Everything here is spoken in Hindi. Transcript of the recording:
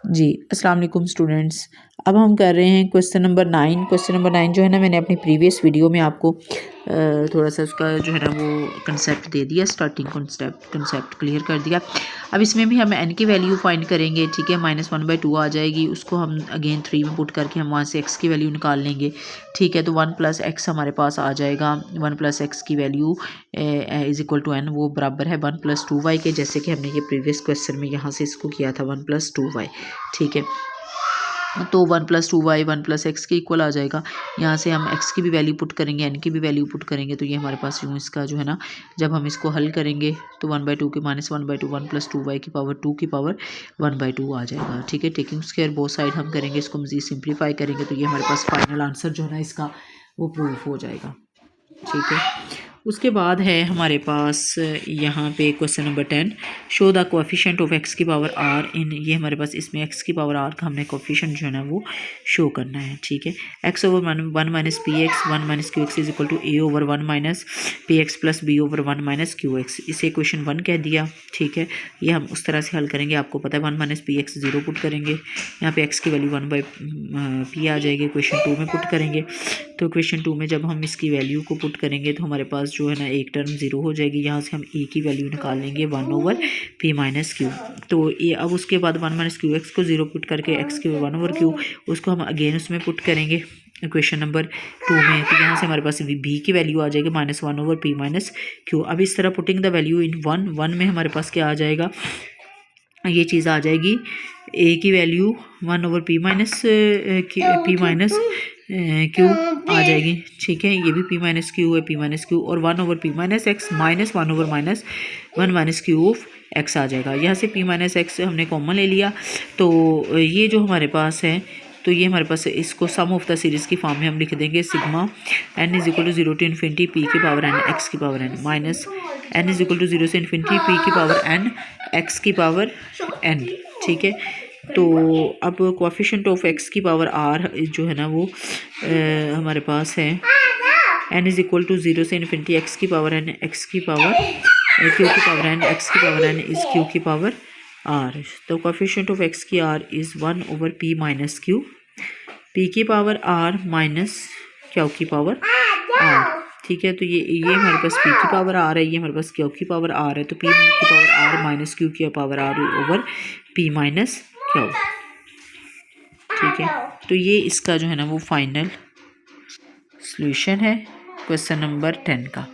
जी अस्सलाम वालेकुम स्टूडेंट्स। अब हम कर रहे हैं क्वेश्चन नंबर 9। क्वेश्चन नंबर 9 जो है ना, मैंने अपनी प्रीवियस वीडियो में आपको थोड़ा सा उसका जो है ना वो कंसेप्ट दे दिया, स्टार्टिंग कंसेप्ट क्लियर कर दिया। अब इसमें भी हम n की वैल्यू फाइंड करेंगे, ठीक है। -1/2 आ जाएगी, उसको हम अगेन 3 में पुट करके हम वहाँ से x की वैल्यू निकाल लेंगे, ठीक है। तो 1 + x हमारे पास आ जाएगा। 1 + x की वैल्यू = n, वो बराबर है 1 + 2y के, जैसे कि हमने ये प्रीवियस क्वेश्चन में यहाँ से इसको किया था 1 + 2y, ठीक है। तो 1 + 2y 1 + x के इक्वल आ जाएगा। यहाँ से हम x की भी वैल्यू पुट करेंगे, n की भी वैल्यू पुट करेंगे, तो ये हमारे पास यूँ इसका जो है ना, जब हम इसको हल करेंगे तो 1/2 के -1/2 1 + 2y की पावर 2 की पावर 1/2 आ जाएगा, ठीक है। टेकिंग स्क्वायर बोथ साइड हम करेंगे, इसको मज़ीद सिंप्लीफाई करेंगे तो ये हमारे पास फाइनल आंसर जो है ना इसका वो प्रूफ हो जाएगा, ठीक है। उसके बाद है हमारे पास यहाँ पे question number 10, show the coefficient of x की पावर r इन, ये हमारे पास इसमें x की पावर r का हमने कोएफिशिएंट जो है ना वो शो करना है, ठीक है। x/1 - px 1 - qx = a/1 - px + b/1 - qx, इसे क्वेश्चन 1 कह दिया, ठीक है। ये हम उस तरह से हल करेंगे, आपको पता है 1 - px 0 पुट करेंगे, यहाँ पे x की वैल्यू 1/p आ जाएगी। क्वेश्चन 2 में पुट करेंगे, तो क्वेश्चन 2 में जब हम इसकी वैल्यू को पुट करेंगे तो हमारे पास जो है ना एक टर्म 0 हो जाएगी, यहाँ से हम a की वैल्यू निकाल लेंगे 1/p - q। तो ये अब उसके बाद 1 - qx को 0 पुट करके x की 1/q, उसको हम अगेन उसमें पुट करेंगे क्वेश्चन नंबर 2 में, तो यहाँ से हमारे पास b की वैल्यू आ जाएगी -1/p - q। अब इस तरह पुटिंग द वैल्यू इन 1 में हमारे पास क्या आ जाएगा, ये चीज़ आ जाएगी a की वैल्यू 1/p - q आ जाएगी, ठीक है। ये भी p - q है, p - q, और 1/p - x -1 - q of x आ जाएगा। यहाँ से p - x हमने कॉमन ले लिया, तो ये जो हमारे पास है, तो ये हमारे पास इसको सम ऑफ द सीरीज़ की फॉर्म में हम लिख देंगे, सिग्मा n = 0 to ∞ p की पावर n x की पावर n माइनस n = 0 से ∞ p की पावर n x की पावर n, ठीक है। तो अब कोएफिशिएंट ऑफ x की पावर r जो है ना वो हमारे पास है n = 0 से ∞ x की पावर n x की पावर q की पावर n x की पावर n इज़ q की पावर r। तो कोएफिशिएंट ऑफ x की r is 1/p - q, p की पावर r माइनस q की पावर r, ठीक है। तो ये हमारे पास p की पावर r है, ये हमारे पास q की पावर r है, तो p की पावर r माइनस q की पावर r /p - q, ठीक है। तो ये इसका जो है ना वो फाइनल सॉल्यूशन है क्वेश्चन नंबर 10 का।